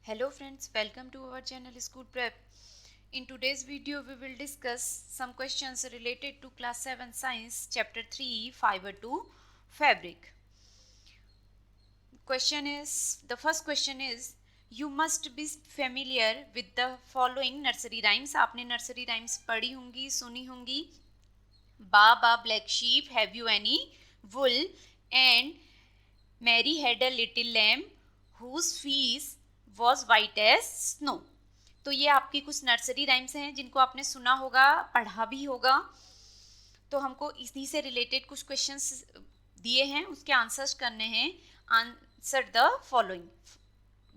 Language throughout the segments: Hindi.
Hello friends, welcome to our channel School Prep. In today's video, we will discuss some questions related to class 7 science chapter 3 fiber to fabric. The first question is you must be familiar with the following nursery rhymes. आपने nursery rhymes पढ़ी होंगी, सुनी होंगी. Ba black sheep, have you any wool? And Mary had a little lamb whose fleece was white as snow. तो ये आपकी कुछ नर्सरी राइम्स हैं जिनको आपने सुना होगा, पढ़ा भी होगा. तो हमको इसी से रिलेटेड कुछ क्वेश्चंस दिए हैं, उसके आंसर्स करने हैं. Answer the following.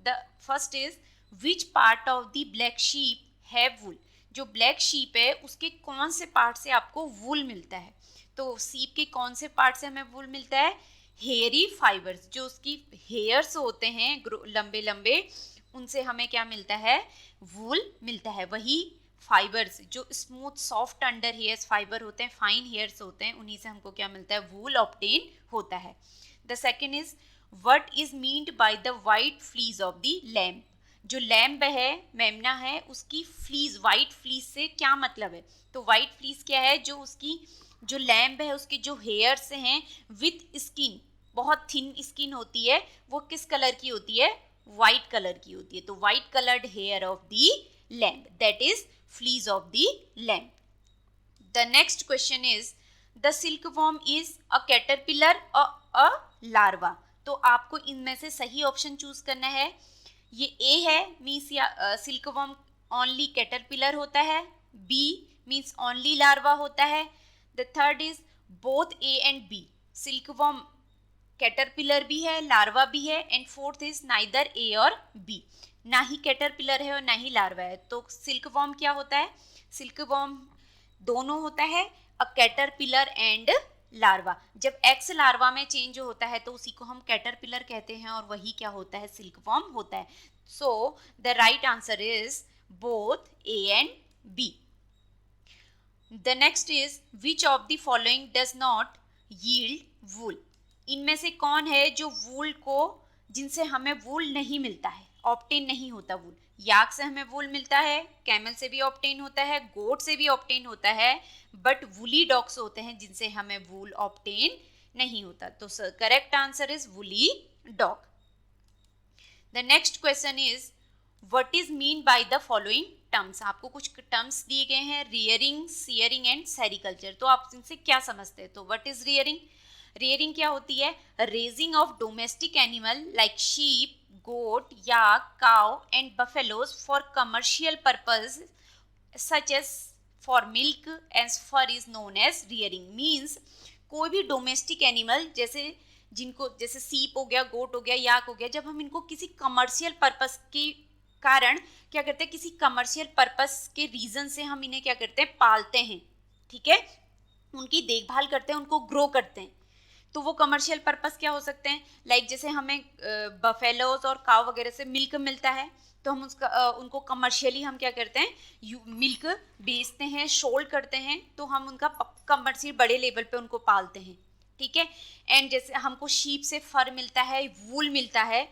The first is which part of the black sheep have wool. जो ब्लैक शीप है उसके कौन से पार्ट से आपको वूल मिलता है. तो सीप के कौन से पार्ट से हमें वूल मिलता है? Hairy fibres. जो उसकी हेयर्स होते हैं लंबे लंबे, उनसे हमें क्या मिलता है? वूल मिलता है. वही फाइबर्स जो smooth soft under hairs fibre होते हैं, फाइन हेयर्स होते हैं, उन्हीं से हमको क्या मिलता है? वूल ऑब्टेन होता है. The second is what is meant by the white fleas of the lamp. जो लैम्प है, मेमना है, उसकी फ्लीज, वाइट फ्लीज से क्या मतलब है? तो वाइट फ्लीज क्या है? जो उसकी जो लैम्प है उसके जो हेयर्स हैं विथ स्किन, बहुत थिन स्किन होती है, वो किस कलर की होती है? वाइट कलर की होती है. तो white coloured hair of the lamb, that is fleece of the lamb. The next question is the silkworm is a caterpillar a larva. तो आपको इनमें से सही ऑप्शन चूज करना है. ये ए है, मीन्स सिल्कवॉर्म ओनली कैटरपिलर होता है. बी मीन्स ओनली लार्वा होता है. The third is both A and B. Silkworm caterpillar भी है, लार्वा भी है. And fourth is neither A और बी. ना ही कैटरपिलर है और ना ही लार्वा है. तो सिल्कवॉर्म क्या होता है? सिल्कवॉर्म दोनों होता है, अ कैटरपिलर एंड लार्वा. जब एक्स लार्वा में चेंज होता है तो उसी को हम कैटरपिलर कहते हैं और वही क्या होता है? सिल्कवॉर्म होता है. So the right answer is both A and B. The next is which of the following does not yield wool. इनमें से कौन है जो वूल को, जिनसे हमें वूल नहीं मिलता है, ऑब्टेन नहीं होता वूल? याक से हमें वूल मिलता है, कैमल से भी ऑब्टेन होता है, गोट से भी ऑब्टेन होता है, बट वुली डॉग्स होते हैं जिनसे हमें वूल ऑब्टेन नहीं होता. तो correct answer is woolly dog. The next question is what is mean by the following terms. आपको कुछ टर्म्स दिए गए हैं, रियरिंग, सियरिंग एंड सेरिकल्चर. तो आप इनसे क्या समझते हैं? तो व्हाट इज रियरिंग? रियरिंग क्या होती है? Raising of domestic animal like sheep, goat, yak, cow and buffaloes for commercial purpose such as for milk and fur is known as rearing. Means कोई भी डोमेस्टिक एनिमल, जैसे जिनको, जैसे सीप हो गया, गोट हो गया, याक हो गया, जब हम इनको किसी कमर्शियल पर्पस के कारण क्या करते हैं, किसी कमर्शियल पर्पस के रीजन से हम इन्हें क्या करते हैं? पालते हैं. ठीक है, उनकी देखभाल करते हैं, उनको ग्रो करते हैं. तो वो कमर्शियल पर्पस क्या हो सकते हैं? लाइक जैसे हमें बफेलोज और काव वगैरह से मिल्क मिलता है, तो हम उनको कमर्शियली हम क्या करते हैं? मिल्क बेचते हैं, शोल्ड करते हैं, तो हम उनका कमर्शियल बड़े लेवल पे उनको पालते हैं. ठीक है. एंड जैसे हमको शीप से फर मिलता है, वूल मिलता है,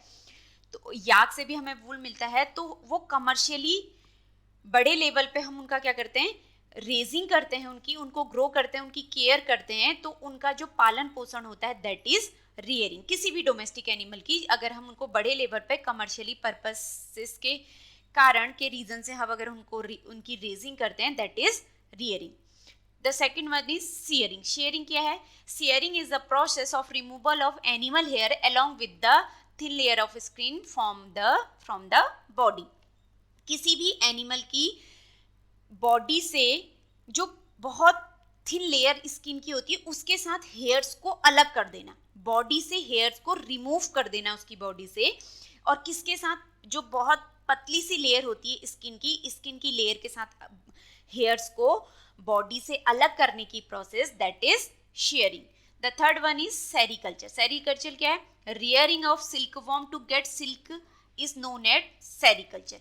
तो याक से भी हमें वूल मिलता है. तो वो कमर्शियली बड़े लेवल पे हम उनका क्या करते हैं? रेजिंग करते हैं, उनको ग्रो करते हैं, उनकी केयर करते हैं. तो उनका जो पालन पोषण होता है दैट इज रियरिंग. किसी भी डोमेस्टिक एनिमल की अगर हम उनको बड़े लेवल पे कमर्शियली पर्पसेस के कारण के रीजन से हम अगर उनकी रेजिंग करते हैं that is rearing. The second one is shearing. Shearing क्या है? Shearing is the process of removal of animal hair along with the thin layer of skin from the body. किसी भी एनिमल की बॉडी से जो बहुत थिन लेयर स्किन की होती है उसके साथ हेयर्स को अलग कर देना, बॉडी से हेयर्स को रिमूव कर देना उसकी बॉडी से. और किसके साथ? जो बहुत पतली सी लेयर होती है स्किन की लेयर के साथ हेयर्स को बॉडी से अलग करने की process that is shearing. The third one is sericulture. Sericulture क्या है? Rearing of silkworm to get silk is known as sericulture.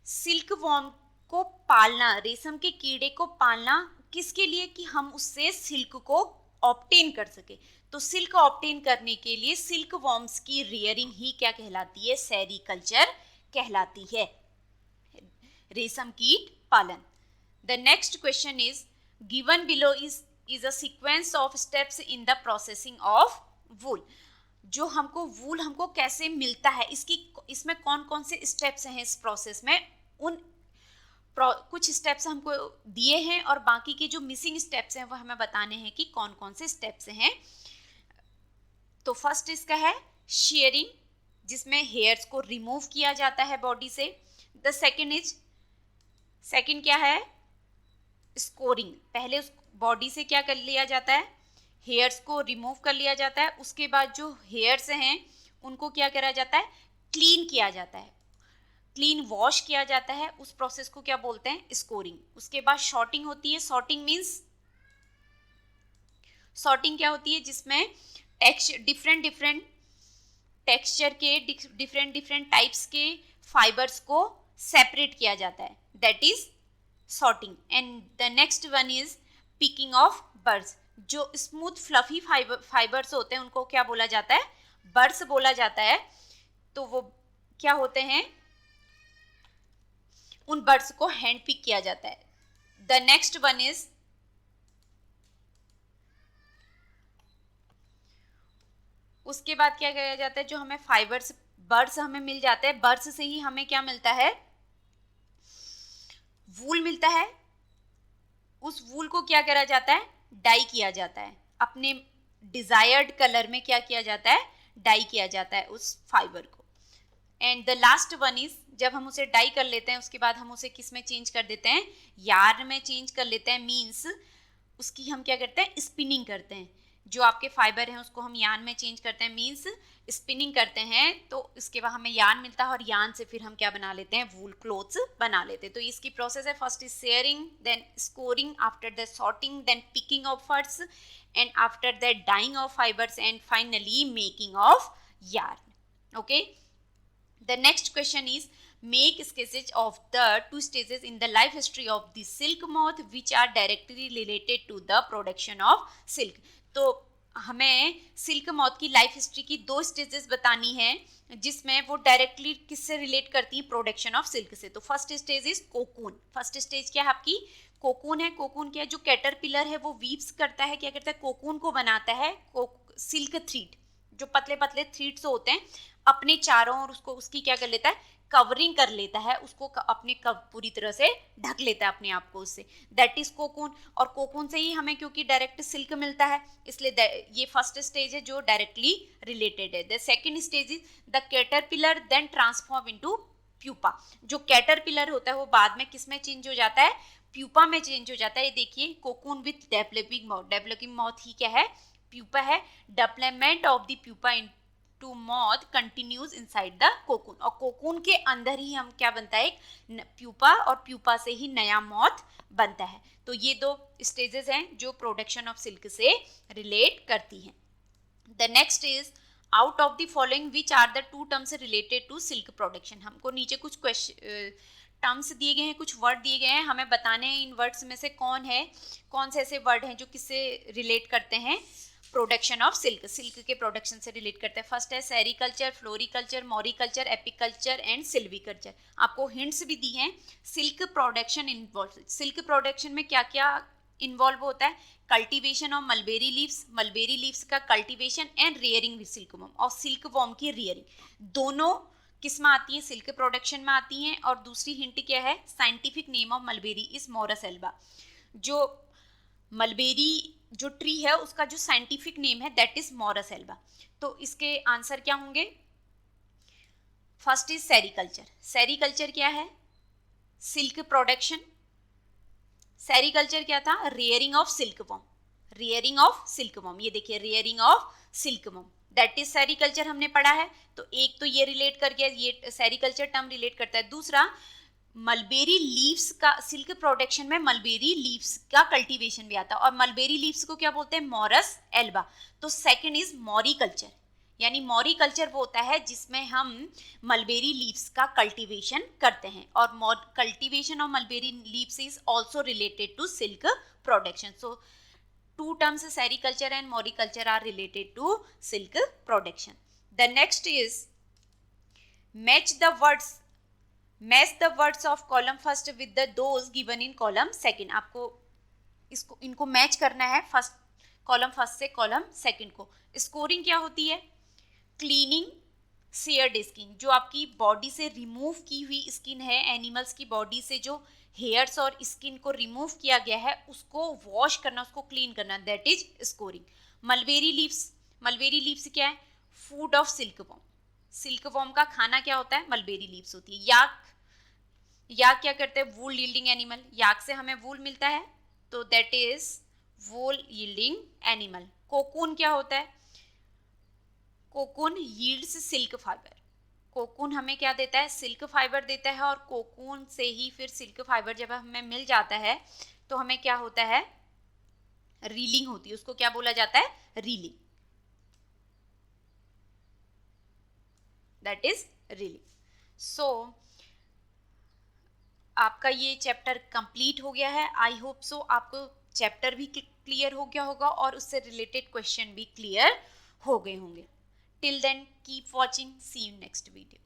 Silkworm को पालना, रेशम के कीड़े को पालना, किसके लिए? कि हम उससे सिल्क को ऑब्टेन कर सके. तो सिल्क ऑब्टेन करने के लिए सिल्क वॉर्म्स की रियरिंग ही क्या कहलाती है? सेरिकल्चर कहलाती है, रेशम कीट पालन। The next question is given below is a sequence of steps in the processing of wool. जो हमको वूल हमको कैसे मिलता है, इसमें कौन कौन से स्टेप्स हैं इस प्रोसेस में, उन कुछ स्टेप्स हमको दिए हैं और बाकी के जो मिसिंग स्टेप्स हैं वो हमें बताने हैं कि कौन कौन से स्टेप्स हैं। तो फर्स्ट इसका है शेयरिंग, जिसमें हेयर्स को रिमूव किया जाता है बॉडी से। द सेकेंड क्या है, स्कोरिंग। पहले उस बॉडी से क्या कर लिया जाता है, हेयर्स को रिमूव कर लिया जाता है। उसके बाद जो हेयर्स हैं उनको क्या करा जाता है, क्लीन किया जाता है, क्लीन वॉश किया जाता है। उस प्रोसेस को क्या बोलते हैं, स्कोरिंग। उसके बाद शॉर्टिंग होती है। सॉर्टिंग क्या होती है, जिसमें डिफरेंट टेक्सचर के डिफरेंट टाइप्स के फाइबर्स को सेपरेट किया जाता है, that is sorting. And the next one is picking of birds. जो स्मूथ फ्लफी फाइबर्स होते हैं उनको क्या बोला जाता है, बर्ड्स बोला जाता है। तो वो क्या होते हैं, उन बर्ड्स को हैंड पिक किया जाता है। द नेक्स्ट वन इज उसके बाद क्या किया जाता है, जो हमें फाइबर्स बर्ड्स हमें मिल जाते हैं, बर्ड्स से ही हमें क्या मिलता है, वूल मिलता है। उस वूल को क्या करा जाता है, डाई किया जाता है, अपने डिजायर्ड कलर में क्या किया जाता है, डाई किया जाता है उस फाइबर को। And the last one is, जब हम उसे डाई कर लेते हैं उसके बाद हम उसे किस में चेंज कर देते हैं, यार्न में चेंज कर लेते हैं। मीन्स उसकी हम क्या करते हैं, स्पिनिंग करते हैं। जो आपके फाइबर हैं उसको हम यार्न में चेंज करते हैं, मीन्स स्पिनिंग करते हैं। तो इसके बाद हमें यार्न मिलता है और यार्न से फिर हम क्या बना लेते हैं, वूल क्लोथ्स बना लेते हैं। तो इसकी प्रोसेस है, first is shearing, then scouring, after the sorting, then picking of burrs, and after that dyeing of fibres, and finally making of yarn. Okay, the next question is make sketches of the two stages in the life history of the silk moth which are directly related to the production of silk। तो हमें सिल्क मॉथ की लाइफ हिस्ट्री की 2 स्टेजेस बतानी है जिसमें वो डायरेक्टली किससे रिलेट करती है, प्रोडक्शन ऑफ सिल्क से। तो first stage is cocoon. First stage क्या है आपकी, कोकून है। कोकून क्या है, जो कैटरपिलर है वो वीव्स करता है, क्या करता है, कोकून को बनाता है। सिल्क थ्रीड, जो पतले पतले थ्रीड्स होते हैं, अपने चारों और उसको उसकी क्या कर लेता है, कवरिंग कर लेता है, उसको अपने पूरी तरह से ढक लेता है अपने आप को उससे, दैट इज कोकून। और कोकून से ही हमें क्योंकि डायरेक्ट सिल्क मिलता है, इसलिए ये फर्स्ट स्टेज है जो डायरेक्टली रिलेटेड है। The second stage is the caterpillar then transform into pupa. जो कैटरपिलर होता है वो बाद में किस में चेंज हो जाता है, प्यूपा में चेंज हो जाता है। ये देखिए, cocoon with developing mouth, developing mouth ही क्या है, प्यूपा है। Development of the pupa to moth continues inside the cocoon. और कोकून के अंदर ही हम क्या बनता है, एक प्यूपा, और प्यूपा से ही नया मॉथ बनता है। तो ये 2 स्टेजेस हैं जो प्रोडक्शन ऑफ सिल्क से रिलेट करती हैं। The next is out of the following which are the 2 terms related to silk production. हमको नीचे कुछ टर्म्स दिए गए हैं, कुछ वर्ड दिए गए हैं, हमें बताने हैं इन वर्ड्स में से कौन से ऐसे वर्ड हैं जो किससे रिलेट करते हैं, प्रोडक्शन ऑफ सिल्क, सिल्क के प्रोडक्शन से रिलेट करते हैं। फर्स्ट है sericulture, floriculture, moriculture, apiculture and silviculture. आपको हिंट्स भी दी हैं। Silk production involve, silk production में क्या क्या इन्वॉल्व होता है, कल्टीवेशन ऑफ मलबेरी लीव्स का cultivation and rearing with silk worm, और सिल्क वॉर्म की रेयरिंग, दोनों किस में आती है, सिल्क प्रोडक्शन में आती हैं। और दूसरी हिंट क्या है, scientific name of mulberry is Morris Elba. जो मलबेरी जो ट्री है उसका जो साइंटिफिक नेम है दैट इज मोरस एल्बा। तो इसके आंसर क्या होंगे, फर्स्ट इज सेरिकल्चर। सेरिकल्चर क्या है, सिल्क प्रोडक्शन। सेरिकल्चर क्या था, rearing of silk worm, rearing of silk worm. ये देखिए, rearing of silk worm, that is sericulture हमने पढ़ा है। तो एक तो ये रिलेट कर गया, ये सेरिकल्चर टर्म रिलेट करता है। दूसरा, मलबेरी लीव्स का, सिल्क प्रोडक्शन में मलबेरी लीव्स का कल्टीवेशन भी आता है, और मलबेरी लीव्स को क्या बोलते हैं, मोरस एल्बा। तो सेकंड इज मॉरिकल्चर, यानी मॉरिकल्चर वो होता है जिसमें हम मलबेरी लीव्स का कल्टीवेशन करते हैं, और cultivation of mulberry leaves is also related to silk production. So 2 terms, sericulture and moriculture, are related to silk production. The next is match the words match the words of column first with the those given in column second. आपको इनको मैच करना है, फर्स्ट कॉलम फर्स्ट से कॉलम सेकेंड को। स्कोरिंग क्या होती है? क्लीनिंग शेयर्ड स्किन, जो आपकी बॉडी से रिमूव की हुई स्किन है, एनिमल्स की बॉडी से जो हेयर्स और स्किन को रिमूव किया गया है उसको वॉश करना, उसको क्लीन करना, that is scoring. Mulberry leaves, mulberry leaves क्या है? Food of silk worm. Silk worm का खाना क्या होता है? मलबेरी लीव्स होती है। याक, याक क्या करते हैं? वूल यील्डिंग एनिमल। याक से हमें वूल मिलता है तो that is wool yielding animal. Cocoon क्या होता है? Cocoon yields silk fibre. Cocoon हमें क्या देता है? सिल्क फाइबर देता है, और कोकून से ही फिर सिल्क फाइबर जब हमें मिल जाता है तो हमें क्या होता है? रीलिंग होती है। उसको क्या बोला जाता है? Reeling, that is reeling. So आपका ये चैप्टर कंप्लीट हो गया है। आई होप सो आपको चैप्टर भी क्लियर हो गया होगा और उससे रिलेटेड क्वेश्चन भी क्लियर हो गए होंगे। Till then keep watching, see you next video.